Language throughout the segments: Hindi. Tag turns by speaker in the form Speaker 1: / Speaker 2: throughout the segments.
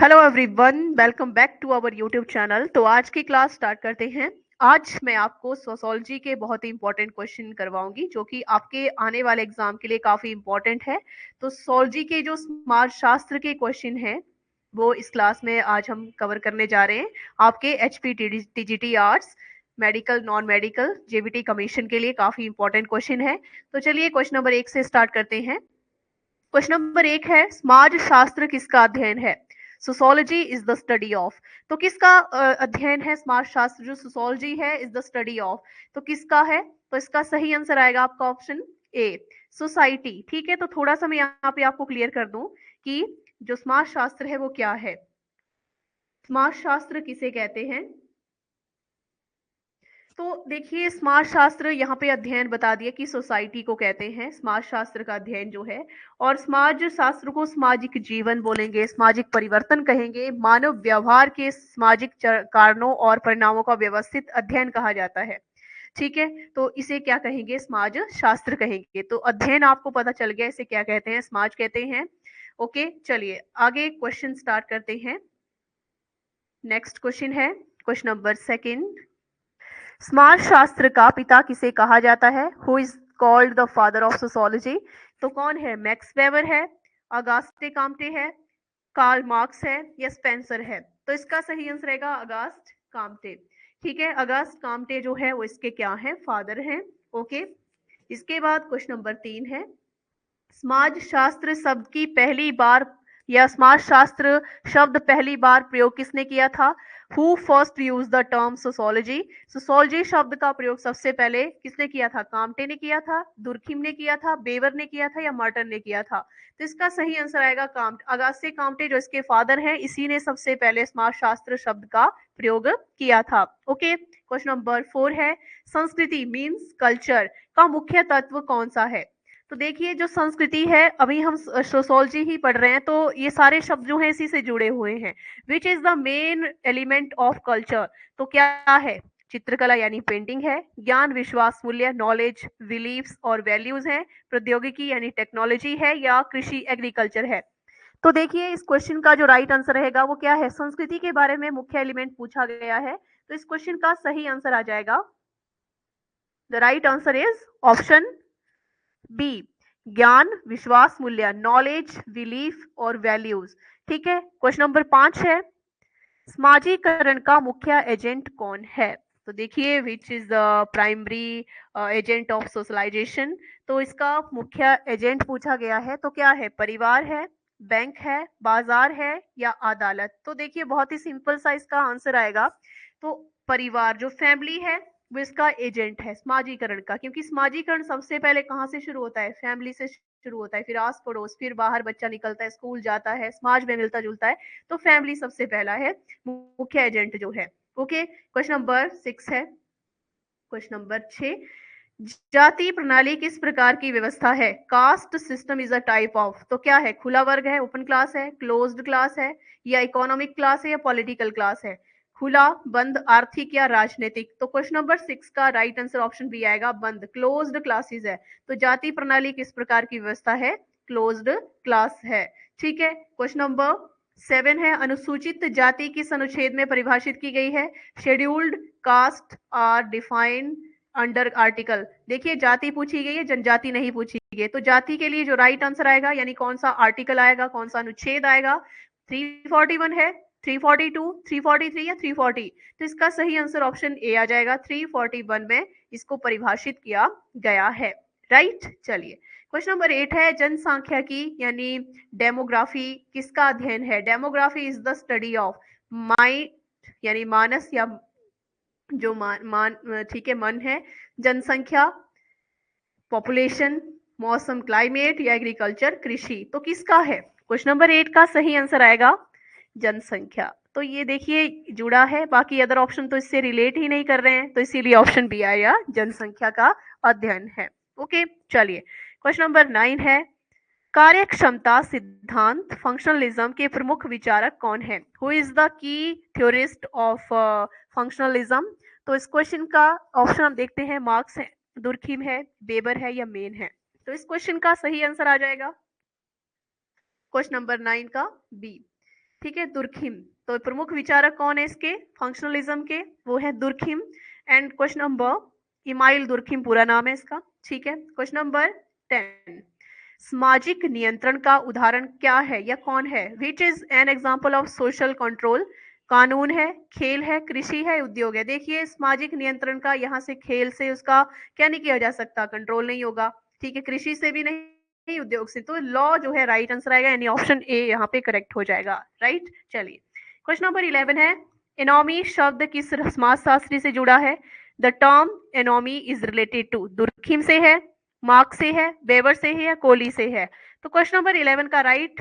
Speaker 1: Hello everyone, welcome back to our YouTube channel. तो आज की क्लास स्टार्ट करते हैं। आज मैं आपको सोशोलॉजी के बहुत ही इंपॉर्टेंट क्वेश्चन करवाऊंगी जो कि आपके आने वाले एग्जाम के लिए काफ़ी इंपॉर्टेंट है। तो सोशोलॉजी के जो समाज शास्त्र के क्वेश्चन हैं वो इस क्लास में आज हम कवर करने जा रहे हैं। आपके H P T arts, medical, non medical, JBT commission के लिए काफ़ी इंपॉर्टेंट क्वेश्चन है। तो चलिए क्वेश्चन नंबर 1 से स्टार्ट करते हैं। क्वेश्चन नंबर 1 है, समाज शास्त्र किसका अध्ययन है? Sociology is the study of. तो किसका अध्ययन है समाज शास्त्र? जो सोशोलॉजी है इज द स्टडी ऑफ, तो किसका है? तो इसका सही आंसर आएगा आपका ऑप्शन ए, सोसाइटी। ठीक है, तो थोड़ा सा मैं यहाँ पे आपको क्लियर कर दूं कि जो समाज शास्त्र है वो क्या है। समाज शास्त्र किसे कहते हैं? तो देखिए, समाज शास्त्र यहाँ पे अध्ययन बता दिया कि सोसाइटी को कहते हैं समाज शास्त्र का अध्ययन जो है। और समाज शास्त्र को सामाजिक जीवन बोलेंगे, सामाजिक परिवर्तन कहेंगे, मानव व्यवहार के सामाजिक कारणों और परिणामों का व्यवस्थित अध्ययन कहा जाता है। ठीक है, तो इसे क्या कहेंगे? समाज शास्त्र कहेंगे। तो अध्ययन आपको पता चल गया, इसे क्या कहते हैं? समाज कहते हैं। ओके, चलिए आगे क्वेश्चन स्टार्ट करते हैं। नेक्स्ट क्वेश्चन है क्वेश्चन नंबर 2। समाज शास्त्र का पिता किसे कहा जाता है? Who is called the father of sociology? तो कौन है? मैक्स वेबर है, अगास्टे काम्टे है, कार्ल मार्क्स है या स्पेंसर है? तो इसका सही आंसर रहेगा अगास्ट काम्टे। ठीक है, अगास्ट काम्टे जो है वो इसके क्या है? फादर हैं। ओके, इसके बाद क्वेश्चन नंबर 3 है, समाज शास्त्र शब्द की पहली बार या समाज शास्त्र शब्द पहली बार प्रयोग किसने किया था? Who first use the term sociology? Sociology शब्द का प्रयोग सबसे पहले किसने किया था? काम्टे ने किया था, दुर्खिम ने किया था, बेवर ने किया था या मार्टन ने किया था? तो इसका सही आंसर आएगा काम्टे। अगास्टे काम्टे जो इसके फादर हैं, इसी ने सबसे पहले समाज शास्त्र शब्द का प्रयोग किया था। ओके, क्वेश्चन नंबर 4 है, संस्कृति मीन्स कल्चर का मुख्य तत्व कौन सा है? तो देखिए, जो संस्कृति है, अभी हम सोशोलॉजी ही पढ़ रहे हैं तो ये सारे शब्द जो हैं इसी से जुड़े हुए हैं। विच is the main element of culture? तो क्या है? चित्रकला यानी पेंटिंग है, ज्ञान, विश्वास, मूल्य, नॉलेज, बिलीव्स और वैल्यूज है, प्रौद्योगिकी यानी टेक्नोलॉजी है या कृषि एग्रीकल्चर है? तो देखिए, इस क्वेश्चन का जो राइट आंसर रहेगा वो क्या है? संस्कृति के बारे में मुख्य एलिमेंट पूछा गया है, तो इस क्वेश्चन का सही आंसर आ जाएगा, the right answer is option B, ज्ञान, विश्वास, मूल्य, नॉलेज, बिलीफ और वैल्यूज। ठीक है, क्वेश्चन नंबर 5 है, समाजीकरण का मुख्य एजेंट कौन है? तो देखिए, which is the primary agent of socialisation? तो इसका मुख्य एजेंट पूछा गया है, तो क्या है? परिवार है, बैंक है, बाजार है या अदालत? तो देखिए, बहुत ही सिंपल सा इसका आंसर आएगा। तो परिवार, जो फैमिली है, वो इसका एजेंट है समाजीकरण का, क्योंकि समाजीकरण सबसे पहले कहाँ से शुरू होता है? फैमिली से शुरू होता है, फिर आस पड़ोस, फिर बाहर बच्चा निकलता है, स्कूल जाता है, समाज में मिलता जुलता है। तो फैमिली सबसे पहला है मुख्य एजेंट जो है। ओके, क्वेश्चन नंबर 6 है, क्वेश्चन नंबर 6, जाति प्रणाली किस प्रकार की व्यवस्था है? Caste system is a type of. तो क्या है? खुला वर्ग है, ओपन क्लास है, क्लोज्ड क्लास है या इकोनॉमिक क्लास है या पॉलिटिकल क्लास है? खुला, बंद, आर्थिक या राजनीतिक? तो क्वेश्चन नंबर 6 का राइट आंसर ऑप्शन बी आएगा, बंद, क्लोज्ड क्लासेस है। तो जाति प्रणाली किस प्रकार की व्यवस्था है? क्लोज्ड क्लास है। ठीक है, क्वेश्चन नंबर 7 है, अनुसूचित जाति किस अनुच्छेद में परिभाषित की गई है? Scheduled caste are defined under article. देखिए, जाति पूछी गई है, जनजाति नहीं पूछी गई है। तो जाति के लिए जो राइट आंसर आएगा, यानी कौन सा आर्टिकल आएगा, कौन सा अनुच्छेद आएगा? 341 है, 342, 343 या 340? तो इसका सही आंसर ऑप्शन ए आ जाएगा, 341 में इसको परिभाषित किया गया है। राइट, चलिए क्वेश्चन नंबर 8 है, जनसांख्यिकी यानी डेमोग्राफी किसका अध्ययन है? Demography is the study of mind यानी मानस या जो ठीक है, मन है, जनसंख्या, पॉपुलेशन, मौसम क्लाइमेट या एग्रीकल्चर कृषि? तो किसका है? क्वेश्चन नंबर 8 का सही आंसर आएगा जनसंख्या। तो ये देखिए जुड़ा है, बाकी अदर ऑप्शन तो इससे रिलेट ही नहीं कर रहे हैं, तो इसीलिए ऑप्शन बी आया, जनसंख्या का अध्ययन है। ओके, चलिए क्वेश्चन नंबर 9 है, कार्यक्षमता सिद्धांत फंक्शनलिज्म के प्रमुख विचारक कौन है? Who is the key theorist of functionalism? तो इस क्वेश्चन का ऑप्शन हम देखते हैं, मार्क्स है, दुर्खिम है, बेबर है या मेन है? तो इस क्वेश्चन का सही आंसर आ जाएगा क्वेश्चन नंबर 9 का बी, ठीक है, दुर्खिम। तो प्रमुख विचारक कौन है इसके फंक्शनलिज्म के, वो है Durkheim. And question number email Durkheim पूरा नाम है इसका। ठीक है, क्वेश्चन नंबर 10, सामाजिक नियंत्रण का उदाहरण क्या है या कौन है? Which is an example of social control? कानून है, खेल है, कृषि है, उद्योग है। देखिए सामाजिक नियंत्रण का यहाँ से खेल से उसका क्या नहीं किया जा सकता, कंट्रोल नहीं होगा। ठीक है, कृषि से भी नहीं, उद्योग से। तो लॉ जो है राइट आंसर आएगा, यानी ऑप्शन ए यहाँ पे करेक्ट हो जाएगा। राइट, चलिए क्वेश्चन नंबर 11 है, एनोमी शब्द किस समाजशास्त्री से जुड़ा है? The term anomie is related to, Durkheim से है, मार्क्स से है, वेबर से है या कोहली से है? तो क्वेश्चन नंबर 11 का राइट,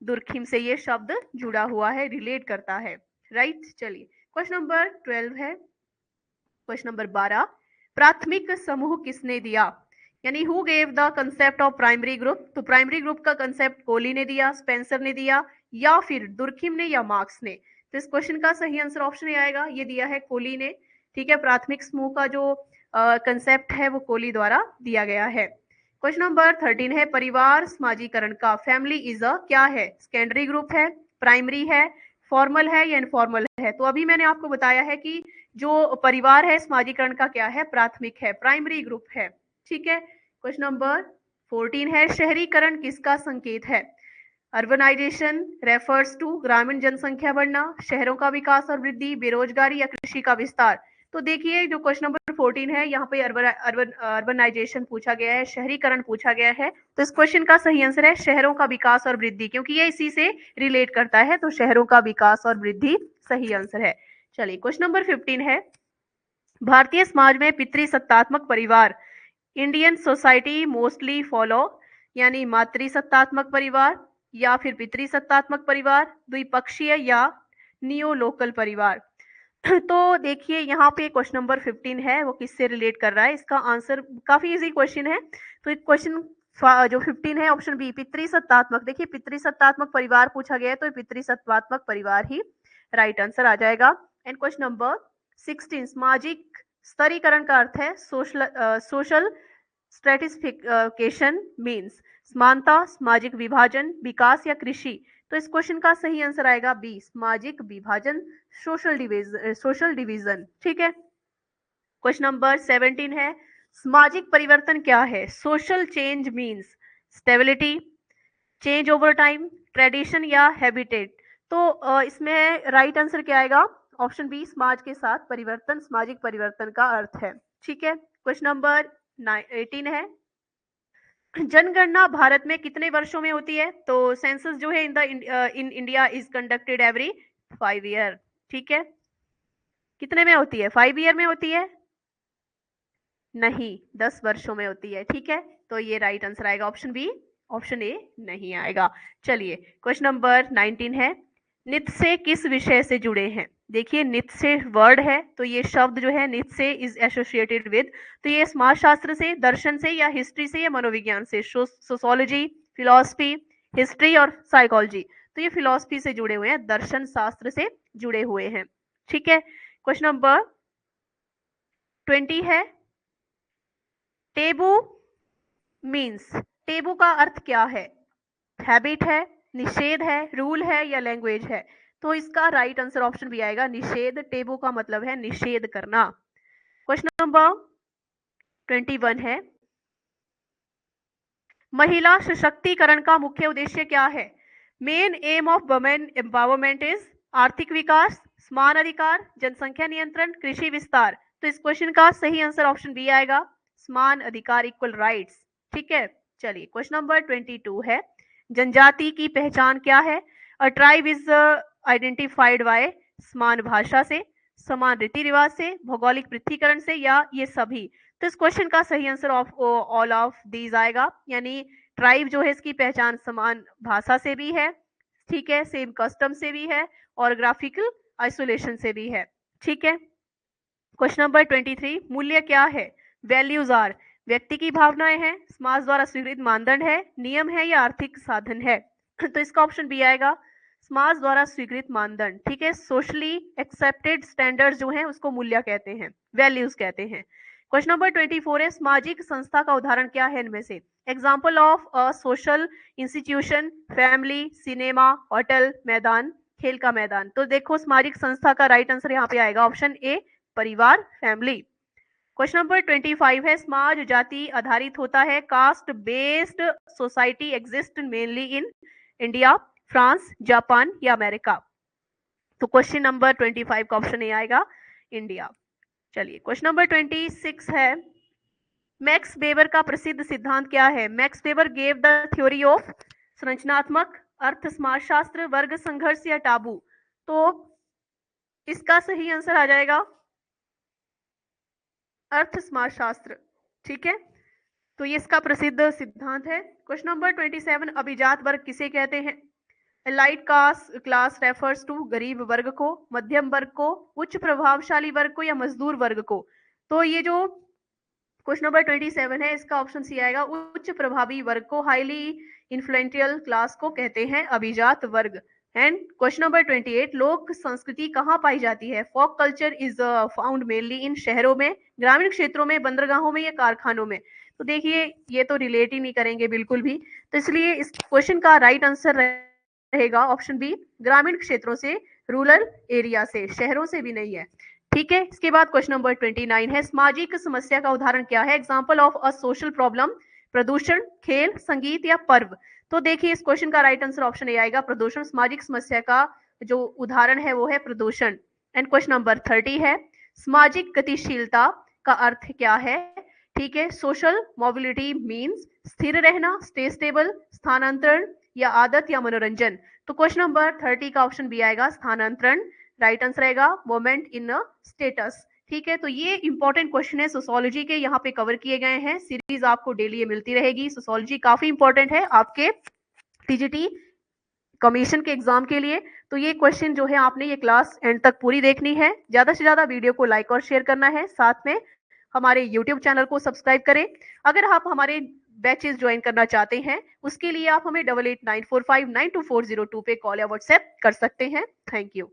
Speaker 1: दुर्खिम से ये शब्द जुड़ा हुआ है, रिलेट करता है। राइट, चलिए क्वेश्चन नंबर 12 है, क्वेश्चन नंबर 12, प्राथमिक समूह किसने दिया? यानी who gave the concept of primary group? तो प्राइमरी ग्रुप का कंसेप्ट कोहली ने दिया, स्पेंसर ने दिया, या फिर दुर्खिम ने या मार्क्स ने? तो इस क्वेश्चन का सही आंसर ऑप्शन ए आएगा, ये दिया है कोहली ने। ठीक है, प्राथमिक समूह का जो कंसेप्ट है वो कोहली द्वारा दिया गया है। क्वेश्चन नंबर 13 है, परिवार समाजीकरण का, फैमिली इज अ क्या है? सेकेंडरी ग्रुप है, प्राइमरी है, फॉर्मल है या इनफॉर्मल है? तो अभी मैंने आपको बताया है कि जो परिवार है समाजीकरण का क्या है, प्राथमिक है, प्राइमरी ग्रुप है। ठीक है, क्वेश्चन नंबर 14 है, शहरीकरण किसका संकेत है? अर्बनाइजेशन रेफर्स टू ग्रामीण जनसंख्या बढ़ना, शहरों का विकास और वृद्धि, बेरोजगारी या कृषि का विस्तार? तो देखिए जो क्वेश्चन नंबर 14 है यहाँ पे अर्बनाइजेशन पूछा गया है, शहरीकरण पूछा गया है। तो इस क्वेश्चन का सही आंसर है शहरों का विकास और वृद्धि, क्योंकि ये इसी से रिलेट करता है। तो शहरों का विकास और वृद्धि सही आंसर है। चलिए क्वेश्चन नंबर 15 है, भारतीय समाज में पितृसत्तात्मक परिवार, इंडियन सोसाइटी मोस्टली फॉलो, यानी मातृसत्तात्मक परिवार या फिर पितृसत्तात्मक परिवार, द्विपक्षीय या नियो लोकल परिवार? तो देखिए यहाँ पे क्वेश्चन नंबर 15 है वो किससे रिलेट कर रहा है, इसका आंसर काफी इजी क्वेश्चन है। तो क्वेश्चन जो 15 है ऑप्शन बी, पितृसत्तात्मक। देखिए पितृसत्तात्मक परिवार पूछा गया है तो पितृसत्तात्मक परिवार ही राइट आंसर आ जाएगा। एंड क्वेश्चन नंबर 16, सामाजिक स्तरीकरण का अर्थ है सोशल स्ट्रेटिफिकेशन मीन्स, समानता, सामाजिक विभाजन, विकास या कृषि? तो इस क्वेश्चन का सही आंसर आएगा बी, सामाजिक विभाजन, सोशल डिवीजन। ठीक है, क्वेश्चन नंबर 17 है, सामाजिक परिवर्तन क्या है? Social change means stability, change over time, tradition या हैबिटेट? तो इसमें राइट आंसर क्या आएगा? ऑप्शन बी, समाज के साथ परिवर्तन, सामाजिक परिवर्तन का अर्थ है। ठीक है, क्वेश्चन नंबर 18 है, जनगणना भारत में कितने वर्षों में होती है? तो सेंसस जो है in India is conducted every 5 year. ठीक है, कितने में होती है? 5 ईयर में होती है? नहीं, 10 वर्षों में होती है। ठीक है, तो ये राइट आंसर आएगा ऑप्शन बी, ऑप्शन ए नहीं आएगा। चलिए क्वेश्चन नंबर 19 है, नित्य से किस विषय से जुड़े हैं? देखिए नित्य से वर्ड है, तो ये शब्द जो है नित्य से इज एसोसिएटेड विद, तो ये समाजशास्त्र से, दर्शन से या हिस्ट्री से या मनोविज्ञान से? सोशोलॉजी, फिलॉसफी, हिस्ट्री और साइकोलॉजी? तो ये फिलॉसफी से जुड़े हुए हैं, दर्शन शास्त्र से जुड़े हुए हैं। ठीक है, क्वेश्चन नंबर 20 है, टेबू मीन्स, टेबू का अर्थ क्या है? हैबिट है, निषेध है, रूल है या लैंग्वेज है? तो इसका राइट आंसर ऑप्शन भी आएगा निषेध, टेबू का मतलब है निषेध करना। क्वेश्चन नंबर 21 है, महिला सशक्तिकरण का मुख्य उद्देश्य क्या है? Main M of women empowerment is आर्थिक विकास, समान अधिकार, जनसंख्या नियंत्रण, कृषि विस्तार? तो इस क्वेश्चन का सही आंसर ऑप्शन बी आएगा, समान अधिकार, इक्वल राइट्स। ठीक है, चलिए क्वेश्चन नंबर 22 है, जनजाति की पहचान क्या है? अ ट्राइब इज आइडेंटिफाइड बाय, समान भाषा से, समान रीति रिवाज से, भौगोलिक पृथ्वीकरण से या ये सभी? तो इस क्वेश्चन का सही आंसर ऑल ऑफ दीज आएगा, यानी ट्राइब जो है इसकी पहचान समान भाषा से भी है, ठीक है, सेम कस्टम से भी है और ग्राफिकल आइसोलेशन से भी है। ठीक है, क्वेश्चन नंबर 23, मूल्य क्या है? वैल्यूज आर, व्यक्ति की भावनाएं हैं, समाज द्वारा स्वीकृत मानदंड है, नियम है या आर्थिक साधन है? तो इसका ऑप्शन बी आएगा, समाज द्वारा स्वीकृत मानदंड। ठीक है, सोशली एक्सेप्टेड स्टैंडर्ड्स जो हैं उसको मूल्य कहते हैं, वैल्यूज कहते हैं। क्वेश्चन नंबर 24 है, सामाजिक संस्था का उदाहरण क्या है इनमें से? Example of a social institution, family, cinema, hotel, मैदान, खेल का मैदान। तो देखो सामाजिक संस्था का राइट आंसर यहाँ पे आएगा ऑप्शन ए, परिवार, फैमिली। क्वेश्चन नंबर 25 है, समाज जाति आधारित होता है। Caste based society exist mainly in India, France, Japan या अमेरिका। तो क्वेश्चन नंबर 25 का ऑप्शन ए आएगा इंडिया। चलिए क्वेश्चन नंबर 26 है, मैक्स वेबर का प्रसिद्ध सिद्धांत क्या है? Max weber gave the theory of संरचनात्मक अर्थ, समाजशास्त्र, वर्ग संघर्ष या टाबू। तो इसका सही आंसर आ जाएगा अर्थ समाजशास्त्र। ठीक है, तो ये इसका प्रसिद्ध सिद्धांत है। क्वेश्चन नंबर 27, अभिजात वर्ग किसे कहते हैं? एलाइट क्लास रेफर्स टू गरीब वर्ग को, मध्यम वर्ग को, उच्च प्रभावशाली वर्ग को या मजदूर वर्ग को। तो ये जो क्वेश्चन नंबर 27 है इसका ऑप्शन सी आएगा, उच्च प्रभावी वर्ग को, हाईली इन्फ्लुएंशियल क्लास को कहते हैं अभिजात वर्ग। एंड क्वेश्चन नंबर 28, लोक संस्कृति कहाँ पाई जाती है? Folk culture is found mainly in शहरों में, ग्रामीण क्षेत्रों में, बंदरगाहों में या कारखानों में। तो देखिए ये तो रिलेट ही नहीं करेंगे बिल्कुल भी, तो इसलिए इस क्वेश्चन का राइट आंसर रहेगा ऑप्शन बी, ग्रामीण क्षेत्रों से, रूरल एरिया से, शहरों से भी नहीं है। ठीक है, इसके बाद क्वेश्चन नंबर 29 है, सामाजिक समस्या का उदाहरण क्या है? Example of a social problem, प्रदूषण, खेल, संगीत या पर्व। तो देखिए इस क्वेश्चन का राइट आंसर ऑप्शन ए आएगा प्रदूषण। सामाजिक समस्या का जो उदाहरण है वो है प्रदूषण। एंड क्वेश्चन नंबर 30 है, सामाजिक गतिशीलता का अर्थ क्या है? ठीक है, सोशल मोबिलिटी मीन्स स्थिर रहना, स्टे स्टेबल, स्थानांतरण या आदत या मनोरंजन। तो क्वेश्चन नंबर 30 का ऑप्शन बी आएगा स्थानांतरण। राइट आंसर रहेगा मोमेंट इन स्टेटस। ठीक है, तो ये इंपॉर्टेंट क्वेश्चन है सोशोलॉजी के, यहाँ पे कवर किए गए हैं। सीरीज आपको डेली ये मिलती रहेगी। सोशोलॉजी काफी इंपॉर्टेंट है आपके टीजीटी कमीशन के एग्जाम के लिए। तो ये क्वेश्चन जो है आपने ये क्लास एंड तक पूरी देखनी है। ज्यादा से ज्यादा वीडियो को लाइक और शेयर करना है, साथ में हमारे यूट्यूब चैनल को सब्सक्राइब करें। अगर आप हमारे बैचेस ज्वाइन करना चाहते हैं उसके लिए आप हमें 8894592402 पे कॉल या व्हाट्सएप कर सकते हैं। Thank you.